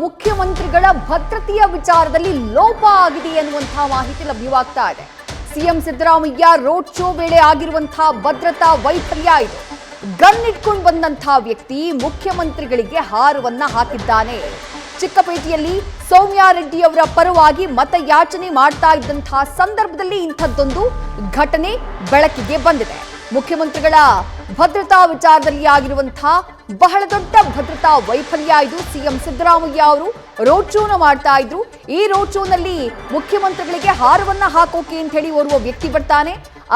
ಮುಖ್ಯಮಂತ್ರಿಗಳ ಭದ್ರತೆಯ ವಿಚಾರದಲ್ಲಿ ಲೋಪ ಆಗಿದೆ ಎನ್ನುವಂತಹ ಮಾಹಿತಿ ಲಭ್ಯವಾಗ್ತಾ ಇದೆ. ಸಿಎಂ ಸಿದ್ದರಾಮಯ್ಯ ರೋಡ್ ಶೋ ವೇಳೆ ಆಗಿರುವಂತಹ ಭದ್ರತಾ ವೈಫಲ್ಯ ಇದು. ಗನ್ ಇಟ್ಕೊಂಡು ಬಂದಂತಹ ವ್ಯಕ್ತಿ ಮುಖ್ಯಮಂತ್ರಿಗಳಿಗೆ ಹಾರವನ್ನ ಹಾಕಿದ್ದಾನೆ. ಚಿಕ್ಕಪೇಟೆಯಲ್ಲಿ ಸೌಮ್ಯಾ ರೆಡ್ಡಿ ಅವರ ಪರವಾಗಿ ಮತಯಾಚನೆ ಮಾಡ್ತಾ ಇದ್ದಂತಹ ಸಂದರ್ಭದಲ್ಲಿ ಇಂಥದ್ದೊಂದು ಘಟನೆ ಬೆಳಕಿಗೆ ಬಂದಿದೆ. ಮುಖ್ಯಮಂತ್ರಿಗಳ ಭದ್ರತಾ ವಿಚಾರದಲ್ಲಿ ಆಗಿರುವಂತಹ ಬಹಳ ದೊಡ್ಡ ಭದ್ರತಾ ವೈಫಲ್ಯ ಇದು. ಸಿಎಂ ಸಿದ್ದರಾಮಯ್ಯ ಅವರು ರೋಡ್ ಶೋನ ಮಾಡ್ತಾ ಇದ್ರು. ಈ ರೋಡ್ ಶೋನಲ್ಲಿ ಮುಖ್ಯಮಂತ್ರಿಗಳಿಗೆ ಹಾರವನ್ನ ಹಾಕೋಕೆ ಅಂತ ಹೇಳಿ ಓರ್ವ ವ್ಯಕ್ತಿ ಬರ್ತಾನೆ.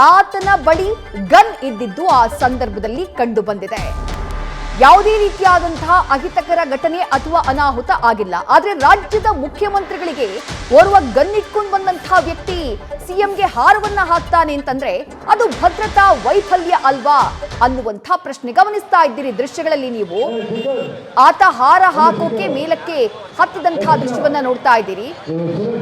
ಆತನ ಬಳಿ ಗನ್ ಇದ್ದಿದ್ದು ಆ ಸಂದರ್ಭದಲ್ಲಿ ಕಂಡು ಬಂದಿದೆ. ಯಾವುದೇ ರೀತಿಯಾದಂತಹ ಅಹಿತಕರ ಘಟನೆ ಅಥವಾ ಅನಾಹುತ ಆಗಿಲ್ಲ. ಆದ್ರೆ ರಾಜ್ಯದ ಮುಖ್ಯಮಂತ್ರಿಗಳಿಗೆ ಓರ್ವ ಗನ್ ಇಟ್ಕೊಂಡು ಬಂದಂತಹ ವ್ಯಕ್ತಿ ಸಿಎಂಗೆ ಹಾರವನ್ನ ಹಾಕ್ತಾನೆ ಅಂತಂದ್ರೆ ಅದು ಭದ್ರತಾ ವೈಫಲ್ಯ ಅಲ್ವಾ ಅನ್ನುವಂಥ ಪ್ರಶ್ನೆ. ಗಮನಿಸ್ತಾ ಇದ್ದೀರಿ ದೃಶ್ಯಗಳಲ್ಲಿ ನೀವು. ಆತ ಹಾರ ಹಾಕೋಕೆ ಮೇಲಕ್ಕೆ ಹತ್ತಿದಂತಹ ದೃಶ್ಯವನ್ನ ನೋಡ್ತಾ ಇದ್ದೀರಿ.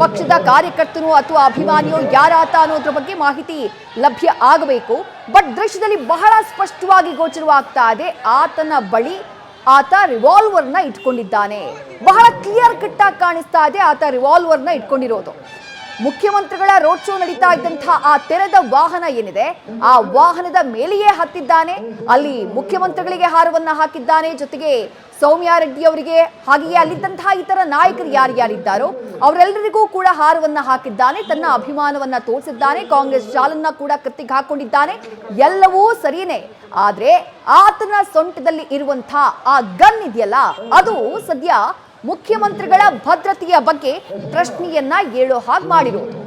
ಪಕ್ಷದ ಕಾರ್ಯಕರ್ತನೋ ಅಥವಾ ಅಭಿಮಾನಿಯೋ ಯಾರಾತ ಅನ್ನೋದ್ರ ಬಗ್ಗೆ ಮಾಹಿತಿ ಲಭ್ಯ ಆಗಬೇಕು. ಬಟ್ ದೃಶ್ಯದಲ್ಲಿ ಬಹಳ ಸ್ಪಷ್ಟವಾಗಿ ಗೋಚರವಾಗ್ತಾ ಇದೆ, ಆತನ ಬಳಿ ಆತ ರಿವಾಲ್ವರ್ನ ಇಟ್ಕೊಂಡಿದ್ದಾನೆ. ಬಹಳ ಕ್ಲಿಯರ್ ಕಟ್ ಆಗಿ ಕಾಣಿಸ್ತಾ ಇದೆ ಆತ ರಿವಾಲ್ವರ್ನ ಇಟ್ಕೊಂಡಿರೋದು. ಮುಖ್ಯಮಂತ್ರಿಗಳ ರೋಡ್ ಶೋ ನಡೀತಾ ಇದ್ದಂತಹ ಆ ತೆರೆದ ವಾಹನ ಏನಿದೆ ಆ ವಾಹನದ ಮೇಲೆಯೇ ಹತ್ತಿದ್ದಾನೆ. ಅಲ್ಲಿ ಮುಖ್ಯಮಂತ್ರಿಗಳಿಗೆ ಹಾರವನ್ನ ಹಾಕಿದ್ದಾನೆ. ಜೊತೆಗೆ ಸೌಮ್ಯಾ ರೆಡ್ಡಿ ಅವರಿಗೆ ಹಾಗೆಯೇ ಅಲ್ಲಿದ್ದಂತಹ ಇತರ ನಾಯಕರು ಯಾರ್ಯಾರಿದ್ದಾರೋ ಅವರೆಲ್ಲರಿಗೂ ಕೂಡ ಹಾರವನ್ನ ಹಾಕಿದ್ದಾನೆ. ತನ್ನ ಅಭಿಮಾನವನ್ನ ತೋರಿಸಿದ್ದಾನೆ. ಕಾಂಗ್ರೆಸ್ ಶಾಲನ್ನ ಕೂಡ ಕತ್ತಿಗೆ ಹಾಕೊಂಡಿದ್ದಾನೆ. ಎಲ್ಲವೂ ಸರಿಯೇ. ಆದ್ರೆ ಆತನ ಸೊಂಟದಲ್ಲಿ ಇರುವಂತಹ ಆ ಗನ್ ಇದೆಯಲ್ಲ ಅದು ಸದ್ಯ ಮುಖ್ಯಮಂತ್ರಿಗಳ ಭದ್ರತೆಯ ಬಗ್ಗೆ ಪ್ರಶ್ನೆಯನ್ನ ಏಳೋ ಹಾಗೆ ಮಾಡಿರುವುದು.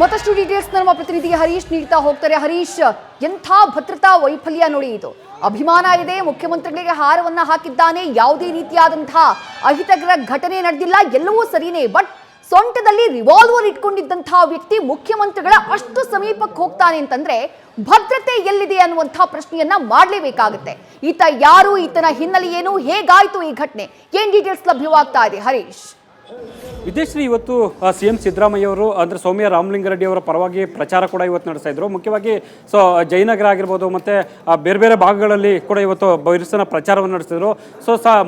ಮತ್ತಷ್ಟು ಡೀಟೇಲ್ಸ್ ನಮ್ಮ ಪ್ರತಿನಿಧಿ ಹರೀಶ್ ನೀಡ್ತಾ ಹೋಗ್ತಾರೆ. ಹರೀಶ್, ಎಂಥ ಭದ್ರತಾ ವೈಫಲ್ಯ ನೋಡಿ ಇದು. ಅಭಿಮಾನ ಇದೆ, ಮುಖ್ಯಮಂತ್ರಿಗಳಿಗೆ ಹಾರವನ್ನ ಹಾಕಿದ್ದಾನೆ, ಯಾವುದೇ ರೀತಿಯಾದಂತಹ ಅಹಿತಕರ ಘಟನೆ ನಡೆದಿಲ್ಲ, ಎಲ್ಲವೂ ಸರಿಯೇ. ಬಟ್ ಸೊಂಟದಲ್ಲಿ ರಿವಾಲ್ವರ್ ಇಟ್ಕೊಂಡಿದ್ದಂತಹ ವ್ಯಕ್ತಿ ಮುಖ್ಯಮಂತ್ರಿಗಳ ಅಷ್ಟು ಸಮೀಪಕ್ಕೆ ಹೋಗ್ತಾನೆ ಅಂತಂದ್ರೆ ಭದ್ರತೆ ಎಲ್ಲಿದೆ ಅನ್ನುವಂತಹ ಪ್ರಶ್ನೆಯನ್ನ ಮಾಡಲೇಬೇಕಾಗುತ್ತೆ. ಈತ ಯಾರು, ಈತನ ಹಿನ್ನೆಲೆ ಏನು, ಹೇಗಾಯ್ತು ಈ ಘಟನೆ, ಏನ್ ಡೀಟೇಲ್ಸ್ ಲಭ್ಯವಾಗ್ತಾ ಇದೆ ಹರೀಶ್? ವಿದ್ಯಾಶ್ರೀ, ಇವತ್ತು ಸಿಎಂ ಸಿದ್ದರಾಮಯ್ಯ ಅವರು ಅಂದರೆ ಸೌಮ್ಯ ರಾಮಲಿಂಗಾರೆಡ್ಡಿ ಅವರ ಪರವಾಗಿ ಪ್ರಚಾರ ಕೂಡ ಇವತ್ತು ನಡೆಸ್ತಾ ಇದ್ರು. ಮುಖ್ಯವಾಗಿ ಜಯನಗರ ಆಗಿರ್ಬೋದು ಮತ್ತು ಬೇರೆ ಬೇರೆ ಭಾಗಗಳಲ್ಲಿ ಕೂಡ ಇವತ್ತು ಬಿರುಸಿನ ಪ್ರಚಾರವನ್ನು ನಡೆಸಿದ್ರು.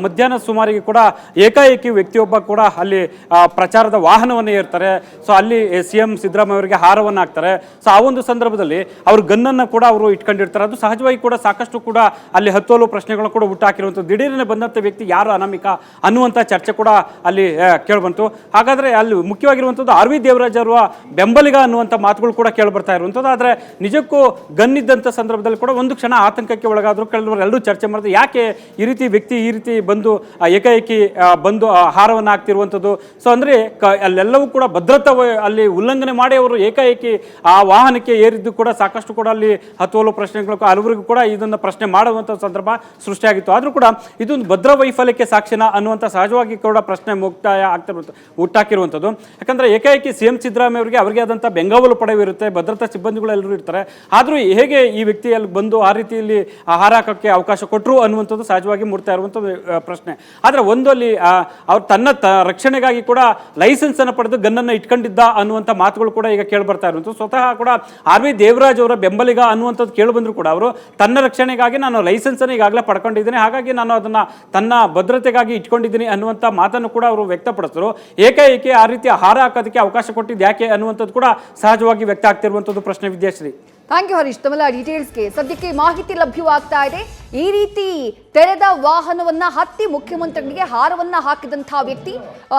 ಮಧ್ಯಾಹ್ನ ಸುಮಾರಿಗೆ ಕೂಡ ಏಕಾಏಕಿ ವ್ಯಕ್ತಿಯೊಬ್ಬ ಕೂಡ ಅಲ್ಲಿ ಪ್ರಚಾರದ ವಾಹನವನ್ನು ಏರ್ತಾರೆ. ಅಲ್ಲಿ ಸಿಎಂ ಸಿದ್ದರಾಮಯ್ಯ ಅವರಿಗೆ ಹಾರವನ್ನು ಹಾಕ್ತಾರೆ. ಆ ಒಂದು ಸಂದರ್ಭದಲ್ಲಿ ಅವರು ಗನ್ನನ್ನು ಕೂಡ ಅವರು ಇಟ್ಕೊಂಡಿರ್ತಾರೆ. ಅದು ಸಹಜವಾಗಿ ಕೂಡ ಸಾಕಷ್ಟು ಕೂಡ ಅಲ್ಲಿ ಹತ್ತೋಲು ಪ್ರಶ್ನೆಗಳು ಕೂಡ ಹುಟ್ಟಾಕಿರುವಂಥದ್ದು. ದಿಢೀರನೆ ಬಂದಂಥ ವ್ಯಕ್ತಿ ಯಾರು ಅನಾಮಿಕ ಅನ್ನುವಂಥ ಚರ್ಚೆ ಕೂಡ ಅಲ್ಲಿ ಕೇಳಿಬಂತು. ಹಾಗಾದ್ರೆ ಅಲ್ಲಿ ಮುಖ್ಯವಾಗಿರುವಂಥದ್ದು RV ದೇವರಾಜ್ ಅವರ ಬೆಂಬಲಿಗ ಅನ್ನುವಂಥ ಮಾತುಗಳು ಕೂಡ ಕೇಳಿಬರ್ತಾ ಇರುವಂಥದ್ದು. ಆದರೆ ನಿಜಕ್ಕೂ ಗನ್ ಇದ್ದಂಥ ಸಂದರ್ಭದಲ್ಲಿ ಕೂಡ ಒಂದು ಕ್ಷಣ ಆತಂಕಕ್ಕೆ ಒಳಗಾದ್ರು. ಕೆಲವರು ಚರ್ಚೆ ಮಾಡಿದ್ರು, ಯಾಕೆ ಈ ರೀತಿ ವ್ಯಕ್ತಿ ಈ ರೀತಿ ಬಂದು ಏಕಾಏಕಿ ಬಂದು ಹಾರವನ್ನು ಹಾಕ್ತಿರುವಂಥದ್ದು. ಅಂದರೆ ಅಲ್ಲೆಲ್ಲವೂ ಕೂಡ ಭದ್ರತಾ ಅಲ್ಲಿ ಉಲ್ಲಂಘನೆ ಮಾಡಿ ಅವರು ಏಕಾಏಕಿ ಆ ವಾಹನಕ್ಕೆ ಏರಿದ್ದು ಕೂಡ ಸಾಕಷ್ಟು ಕೂಡ ಅಲ್ಲಿ ಹತ್ತೋಲು ಪ್ರಶ್ನೆಗಳು ಹಲವರಿಗೂ ಕೂಡ ಇದನ್ನು ಪ್ರಶ್ನೆ ಮಾಡುವಂಥ ಸಂದರ್ಭ ಸೃಷ್ಟಿಯಾಗಿತ್ತು. ಆದರೂ ಕೂಡ ಇದೊಂದು ಭದ್ರಾ ವೈಫಲ್ಯಕ್ಕೆ ಸಾಕ್ಷಿನ ಅನ್ನುವಂಥ ಸಹಜವಾಗಿ ಕೂಡ ಪ್ರಶ್ನೆ ಮುಕ್ತಾಯ ಹುಟ್ಟಾಕಿರುವಂಥದ್ದು. ಯಾಕಂದರೆ ಏಕಾಏಕಿ ಸಿಎಂ ಸಿದ್ದರಾಮಯ್ಯ ಅವರಿಗೆ ಆದಂಥ ಬೆಂಗಾವಲು ಪಡೆವಿರುತ್ತೆ, ಭದ್ರತಾ ಸಿಬ್ಬಂದಿಗಳೆಲ್ಲರೂ ಇರ್ತಾರೆ. ಆದರೂ ಹೇಗೆ ಈ ವ್ಯಕ್ತಿಯಲ್ಲಿ ಬಂದು ಆ ರೀತಿಯಲ್ಲಿ ಹಾರ ಹಾಕೋಕ್ಕೆ ಅವಕಾಶ ಕೊಟ್ಟರು ಅನ್ನುವಂಥದ್ದು ಸಹಜವಾಗಿ ಮೂಡ್ತಾ ಇರುವಂಥದ್ದು ಪ್ರಶ್ನೆ. ಆದರೆ ಒಂದು ಅಲ್ಲಿ ಅವ್ರು ತನ್ನ ರಕ್ಷಣೆಗಾಗಿ ಕೂಡ ಲೈಸೆನ್ಸನ್ನು ಪಡೆದು ಗನ್ನನ್ನು ಇಟ್ಕೊಂಡಿದ್ದ ಅನ್ನುವಂಥ ಮಾತುಗಳು ಕೂಡ ಈಗ ಕೇಳಿಬರ್ತಾ ಇರುವಂಥದ್ದು. ಸ್ವತಃ ಕೂಡ RV ದೇವರಾಜ್ ಅವರ ಬೆಂಬಲಿಗ ಅನ್ನುವಂಥದ್ದು ಕೇಳಿಬಂದರೂ ಕೂಡ ಅವರು ತನ್ನ ರಕ್ಷಣೆಗಾಗಿ ನಾನು ಲೈಸೆನ್ಸನ್ನು ಈಗಾಗಲೇ ಪಡ್ಕೊಂಡಿದ್ದೀನಿ, ಹಾಗಾಗಿ ನಾನು ಅದನ್ನು ತನ್ನ ಭದ್ರತೆಗಾಗಿ ಇಟ್ಕೊಂಡಿದ್ದೀನಿ ಅನ್ನುವಂಥ ಮಾತನ್ನು ಕೂಡ ಅವರು ವ್ಯಕ್ತಪಡಿಸಿದ್ರು. ಏಕಾಏಕಿ ಆ ರೀತಿ ಹಾರ ಹಾಕೋದಕ್ಕೆ ಅವಕಾಶ ಕೊಟ್ಟಿದ್ದು ಯಾಕೆ ಅನ್ನುವಂಥದ್ದು ಕೂಡ ಸಹಜವಾಗಿ ವ್ಯಕ್ತ ಆಗ್ತಿರುವಂಥದ್ದು ಪ್ರಶ್ನೆ. Vidyashree, thank you Harish. ತಮ್ಮೆಲ್ಲ ಡೀಟೇಲ್ಸ್ಗೆ ಸದ್ಯಕ್ಕೆ ಮಾಹಿತಿ ಲಭ್ಯವಾಗ್ತಾ ಇದೆ. ಈ ರೀತಿ ತೆರೆದ ವಾಹನವನ್ನ ಹತ್ತಿ ಮುಖ್ಯಮಂತ್ರಿಗಳಿಗೆ ಹಾರವನ್ನ ಹಾಕಿದಂತಹ ವ್ಯಕ್ತಿ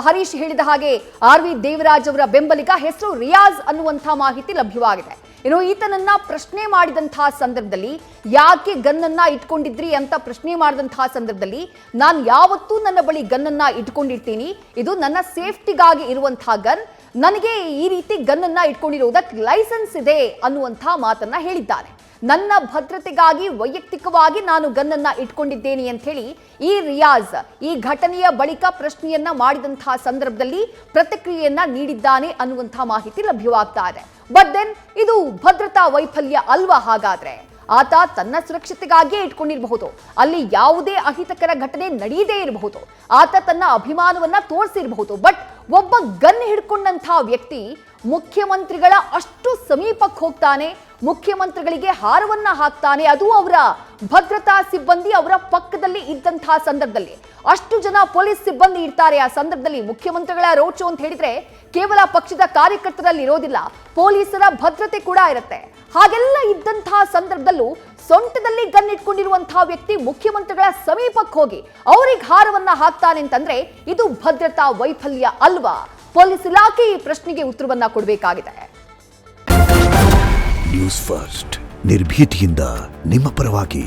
ಹರೀಶ್ ಹೇಳಿದ ಹಾಗೆ RV ದೇವರಾಜ್ ಅವರ ಬೆಂಬಲಿಗ, ಹೆಸರು ರಿಯಾಜ್ ಅನ್ನುವಂತಹ ಮಾಹಿತಿ ಲಭ್ಯವಾಗಿದೆ. ಇನ್ನು ಈತನನ್ನ ಪ್ರಶ್ನೆ ಮಾಡಿದಂತಹ ಸಂದರ್ಭದಲ್ಲಿ ಯಾಕೆ ಗನ್ನನ್ನ ಇಟ್ಕೊಂಡಿದ್ರಿ ಅಂತ ಪ್ರಶ್ನೆ ಮಾಡಿದಂತಹ ಸಂದರ್ಭದಲ್ಲಿ ನಾನು ಯಾವತ್ತೂ ನನ್ನ ಬಳಿ ಗನ್ನನ್ನ ಇಟ್ಕೊಂಡಿರ್ತೀನಿ, ಇದು ನನ್ನ ಸೇಫ್ಟಿಗಾಗಿ ಇರುವಂತಹ ಗನ್, ನನಗೆ ಈ ರೀತಿ ಗನ್ನನ್ನ ಇಟ್ಕೊಂಡಿರುವುದಕ್ಕೆ ಲೈಸೆನ್ಸ್ ಇದೆ ಅನ್ನುವಂಥ ಮಾತನ್ನ ಹೇಳಿದ್ದಾರೆ. ನನ್ನ ಭದ್ರತೆಗಾಗಿ ವೈಯಕ್ತಿಕವಾಗಿ ನಾನು ಗನ್ನನ್ನ ಇಟ್ಕೊಂಡಿದ್ದೇನೆ ಅಂತ ಹೇಳಿ ಈ ರಿಯಾಜ್ ಈ ಘಟನೆಯ ಬಳಿಕ ಪ್ರಶ್ನೆಯನ್ನ ಮಾಡಿದಂತಹ ಸಂದರ್ಭದಲ್ಲಿ ಪ್ರತಿಕ್ರಿಯೆಯನ್ನ ನೀಡಿದ್ದಾನೆ ಅನ್ನುವಂತಹ ಮಾಹಿತಿ ಲಭ್ಯವಾಗ್ತಾ ಇದೆ. ಬಟ್ ದೆನ್ ಇದು ಭದ್ರತಾ ವೈಫಲ್ಯ ಅಲ್ವಾ? ಹಾಗಾದ್ರೆ ಆತ ತನ್ನ ಸುರಕ್ಷತೆಗಾಗಿಯೇ ಇಟ್ಕೊಂಡಿರಬಹುದು, ಅಲ್ಲಿ ಯಾವುದೇ ಅಹಿತಕರ ಘಟನೆ ನಡೆಯದೇ ಇರಬಹುದು, ಆತ ತನ್ನ ಅಭಿಮಾನವನ್ನ ತೋರಿಸಿರಬಹುದು. ಬಟ್ ಒಬ್ಬ ಗನ್ ಹಿಡ್ಕೊಂಡಂತಹ ವ್ಯಕ್ತಿ ಮುಖ್ಯಮಂತ್ರಿಗಳ ಅಷ್ಟು ಸಮೀಪಕ್ಕೆ ಹೋಗ್ತಾನೆ, ಮುಖ್ಯಮಂತ್ರಿಗಳಿಗೆ ಹಾರವನ್ನ ಹಾಕ್ತಾನೆ, ಅದು ಅವರ ಭದ್ರತಾ ಸಿಬ್ಬಂದಿ ಅವರ ಪಕ್ಕದಲ್ಲಿ ಇದ್ದಂತಹ ಸಂದರ್ಭದಲ್ಲಿ. ಅಷ್ಟು ಜನ ಪೊಲೀಸ್ ಸಿಬ್ಬಂದಿ ಇರ್ತಾರೆ ಆ ಸಂದರ್ಭದಲ್ಲಿ. ಮುಖ್ಯಮಂತ್ರಿಗಳ ರೋಡ್ ಶೋ ಅಂತ ಹೇಳಿದ್ರೆ ಕೇವಲ ಪಕ್ಷದ ಕಾರ್ಯಕರ್ತರಲ್ಲಿ ಇರೋದಿಲ್ಲ, ಪೊಲೀಸರ ಭದ್ರತೆ ಕೂಡ ಇರುತ್ತೆ. ಹಾಗೆಲ್ಲ ಇದ್ದಂತಹ ಸಂದರ್ಭದಲ್ಲೂ ಸೊಂಟದಲ್ಲಿ ಗನ್ ಇಟ್ಕೊಂಡಿರುವಂತಹ ವ್ಯಕ್ತಿ ಮುಖ್ಯಮಂತ್ರಿಗಳ ಸಮೀಪಕ್ಕೆ ಹೋಗಿ ಅವ್ರಿಗೆ ಹಾರವನ್ನ ಹಾಕ್ತಾನೆ ಅಂತಂದ್ರೆ ಇದು ಭದ್ರತಾ ವೈಫಲ್ಯ ಅಲ್ವಾ? ಪೊಲೀಸ್ ಇಲಾಖೆ ಈ ಪ್ರಶ್ನೆಗೆ ಉತ್ತರವನ್ನ ಕೊಡಬೇಕಾಗಿದೆ. ನ್ಯೂಸ್ ಫಸ್ಟ್ ನಿರ್ಭೀತಿಯಿಂದ ನಿಮ್ಮ ಪರವಾಗಿ.